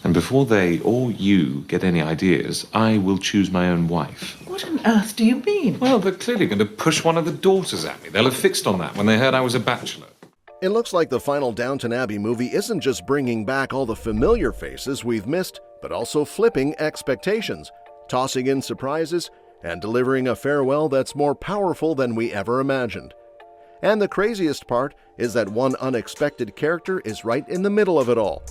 And before they or you get any ideas, I will choose my own wife. What on earth do you mean? Well, they're clearly going to push one of the daughters at me. They'll have fixed on that when they heard I was a bachelor. It looks like the final Downton Abbey movie isn't just bringing back all the familiar faces we've missed, but also flipping expectations, tossing in surprises, and delivering a farewell that's more powerful than we ever imagined. And the craziest part is that one unexpected character is right in the middle of it all.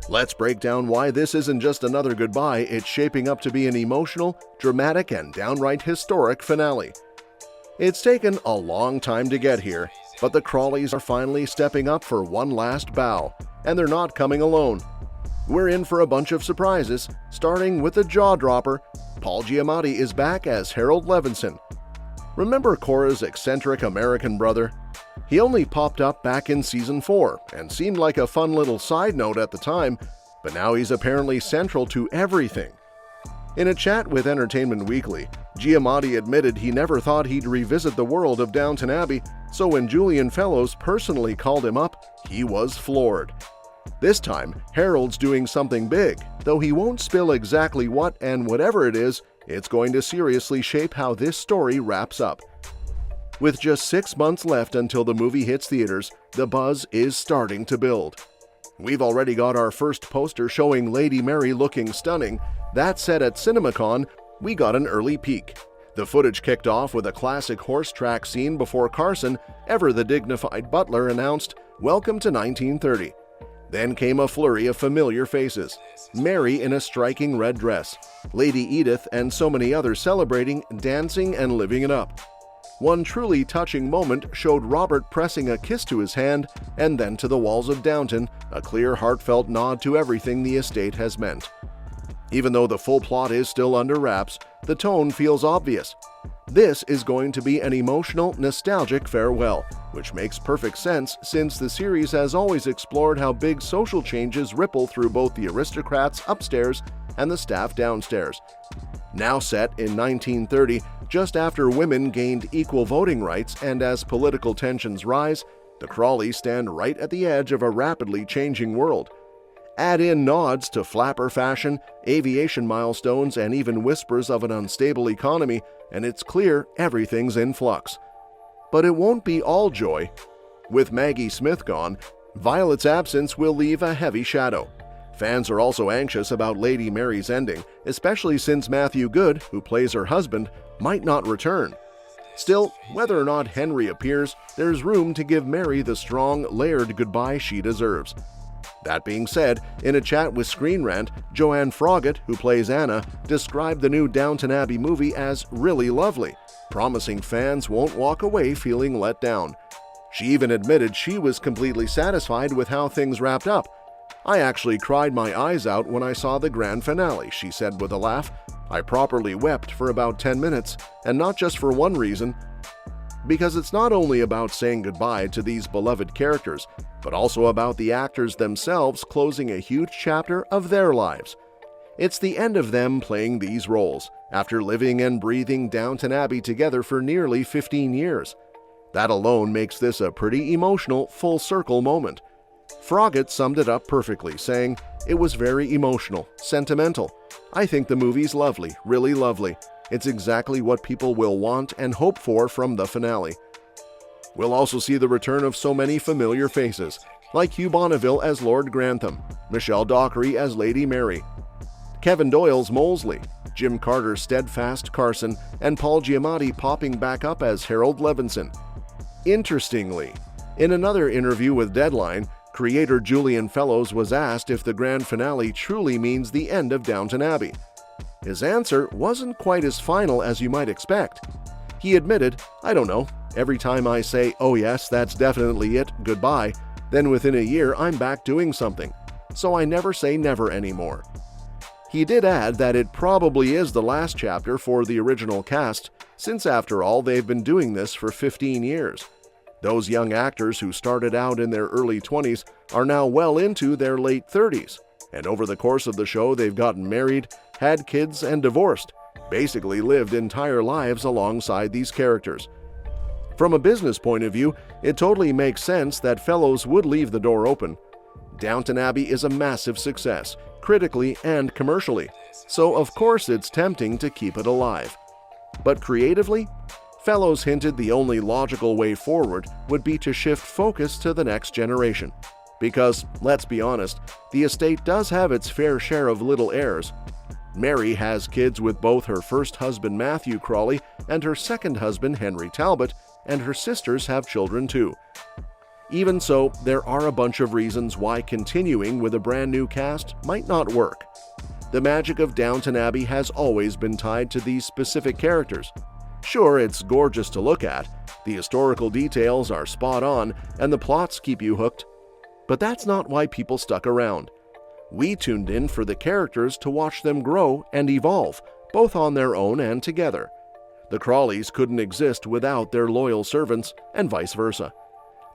Let's break down why this isn't just another goodbye, it's shaping up to be an emotional, dramatic, and downright historic finale. It's taken a long time to get here, but the Crawleys are finally stepping up for one last bow, and they're not coming alone. We're in for a bunch of surprises, starting with the jaw-dropper. Paul Giamatti is back as Harold Levenson. Remember Cora's eccentric American brother? He only popped up back in Season 4 and seemed like a fun little side note at the time, but now he's apparently central to everything. In a chat with Entertainment Weekly, Giamatti admitted he never thought he'd revisit the world of Downton Abbey, so when Julian Fellowes personally called him up, he was floored. This time, Harold's doing something big, though he won't spill exactly what, and whatever it is, it's going to seriously shape how this story wraps up. With just 6 months left until the movie hits theaters, the buzz is starting to build. We've already got our first poster showing Lady Mary looking stunning. That said, at CinemaCon, we got an early peek. The footage kicked off with a classic horse track scene before Carson, ever the dignified butler, announced, "Welcome to 1930." Then came a flurry of familiar faces. Mary in a striking red dress, Lady Edith and so many others celebrating, dancing, and living it up. One truly touching moment showed Robert pressing a kiss to his hand and then to the walls of Downton, a clear, heartfelt nod to everything the estate has meant. Even though the full plot is still under wraps, the tone feels obvious. This is going to be an emotional, nostalgic farewell, which makes perfect sense since the series has always explored how big social changes ripple through both the aristocrats upstairs and the staff downstairs. Now set in 1930, just after women gained equal voting rights and as political tensions rise, the Crawleys stand right at the edge of a rapidly changing world. Add in nods to flapper fashion, aviation milestones, and even whispers of an unstable economy, and it's clear everything's in flux. But it won't be all joy. With Maggie Smith gone, Violet's absence will leave a heavy shadow. Fans are also anxious about Lady Mary's ending, especially since Matthew Goode, who plays her husband, might not return. Still, whether or not Henry appears, there's room to give Mary the strong, layered goodbye she deserves. That being said, in a chat with Screen Rant, Joanne Froggatt, who plays Anna, described the new Downton Abbey movie as really lovely, promising fans won't walk away feeling let down. She even admitted she was completely satisfied with how things wrapped up. "I actually cried my eyes out when I saw the grand finale," she said with a laugh. "I properly wept for about 10 minutes, and not just for one reason. Because it's not only about saying goodbye to these beloved characters, but also about the actors themselves closing a huge chapter of their lives. It's the end of them playing these roles, after living and breathing Downton Abbey together for nearly 15 years. That alone makes this a pretty emotional, full-circle moment." Froggatt summed it up perfectly, saying, "It was very emotional, sentimental. I think the movie's lovely, really lovely. It's exactly what people will want and hope for from the finale." We'll also see the return of so many familiar faces, like Hugh Bonneville as Lord Grantham, Michelle Dockery as Lady Mary, Kevin Doyle's Molesley, Jim Carter's steadfast Carson, and Paul Giamatti popping back up as Harold Levenson. Interestingly, in another interview with Deadline, creator Julian Fellowes was asked if the grand finale truly means the end of Downton Abbey. His answer wasn't quite as final as you might expect. He admitted, "I don't know. Every time I say, 'oh yes, that's definitely it, goodbye,' then within a year I'm back doing something. So I never say never anymore." He did add that it probably is the last chapter for the original cast, since after all they've been doing this for 15 years. Those young actors who started out in their early 20s are now well into their late 30s, and over the course of the show they've gotten married, had kids, and divorced, basically lived entire lives alongside these characters. From a business point of view, it totally makes sense that Fellowes would leave the door open. Downton Abbey is a massive success, critically and commercially, so of course it's tempting to keep it alive. But creatively, Fellowes hinted the only logical way forward would be to shift focus to the next generation. Because, let's be honest, the estate does have its fair share of little heirs. Mary has kids with both her first husband Matthew Crawley and her second husband Henry Talbot, and her sisters have children too. Even so, there are a bunch of reasons why continuing with a brand new cast might not work. The magic of Downton Abbey has always been tied to these specific characters. Sure, it's gorgeous to look at, the historical details are spot on, and the plots keep you hooked. But that's not why people stuck around. We tuned in for the characters to watch them grow and evolve, both on their own and together. The Crawleys couldn't exist without their loyal servants, and vice versa.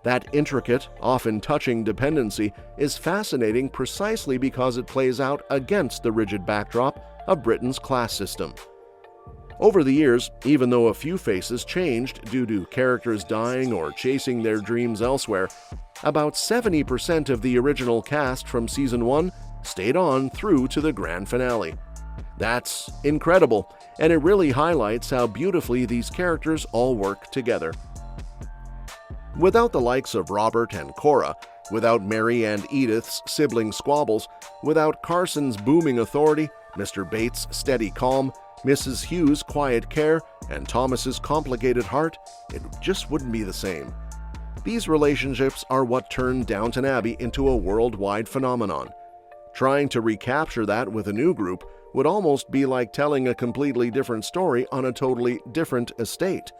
That intricate, often touching dependency is fascinating precisely because it plays out against the rigid backdrop of Britain's class system. Over the years, even though a few faces changed due to characters dying or chasing their dreams elsewhere, about 70% of the original cast from Season 1 stayed on through to the grand finale. That's incredible, and it really highlights how beautifully these characters all work together. Without the likes of Robert and Cora, without Mary and Edith's sibling squabbles, without Carson's booming authority, Mr. Bates' steady calm, Mrs. Hughes' quiet care, and Thomas's complicated heart, it just wouldn't be the same. These relationships are what turned Downton Abbey into a worldwide phenomenon. Trying to recapture that with a new group would almost be like telling a completely different story on a totally different estate.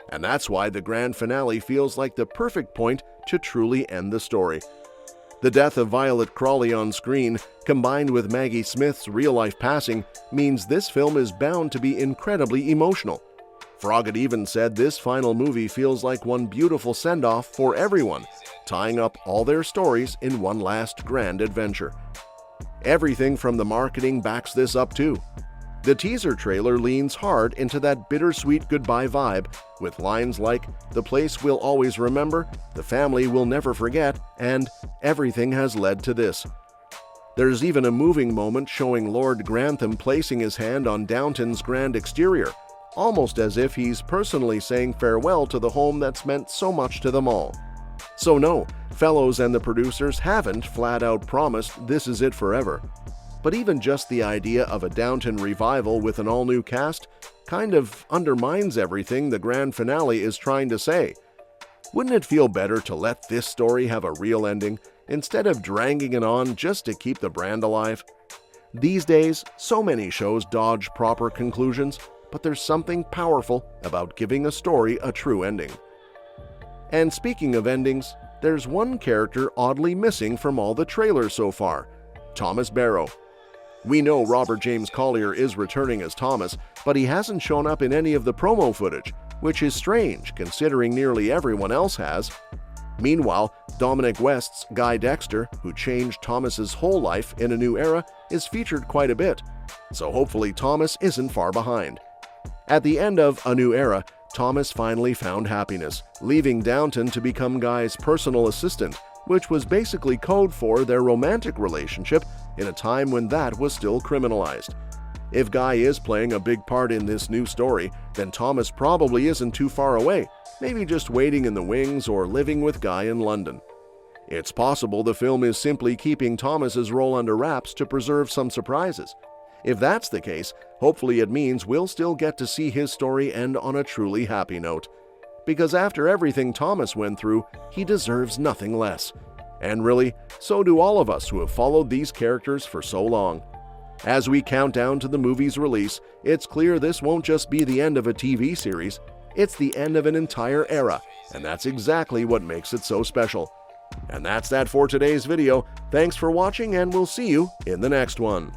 And that's why the grand finale feels like the perfect point to truly end the story. The death of Violet Crawley on screen, combined with Maggie Smith's real-life passing, means this film is bound to be incredibly emotional. Froggatt even said this final movie feels like one beautiful send-off for everyone, tying up all their stories in one last grand adventure. Everything from the marketing backs this up too. The teaser trailer leans hard into that bittersweet goodbye vibe, with lines like, "The place we'll always remember," "The family we'll never forget," and "Everything has led to this." There's even a moving moment showing Lord Grantham placing his hand on Downton's grand exterior, almost as if he's personally saying farewell to the home that's meant so much to them all. So no, Fellowes and the producers haven't flat out promised this is it forever. But even just the idea of a Downton revival with an all-new cast kind of undermines everything the grand finale is trying to say. Wouldn't it feel better to let this story have a real ending, instead of dragging it on just to keep the brand alive? These days, so many shows dodge proper conclusions, but there's something powerful about giving a story a true ending. And speaking of endings, there's one character oddly missing from all the trailers so far: Thomas Barrow. We know Robert James Collier is returning as Thomas, but he hasn't shown up in any of the promo footage, which is strange considering nearly everyone else has. Meanwhile, Dominic West's Guy Dexter, who changed Thomas's whole life in A New Era, is featured quite a bit, so hopefully Thomas isn't far behind. At the end of A New Era, Thomas finally found happiness, leaving Downton to become Guy's personal assistant, which was basically code for their romantic relationship in a time when that was still criminalized. If Guy is playing a big part in this new story, then Thomas probably isn't too far away, maybe just waiting in the wings or living with Guy in London. It's possible the film is simply keeping Thomas's role under wraps to preserve some surprises. If that's the case, hopefully it means we'll still get to see his story end on a truly happy note. Because after everything Thomas went through, he deserves nothing less. And really, so do all of us who have followed these characters for so long. As we count down to the movie's release, it's clear this won't just be the end of a TV series, it's the end of an entire era, and that's exactly what makes it so special. And that's that for today's video. Thanks for watching, and we'll see you in the next one.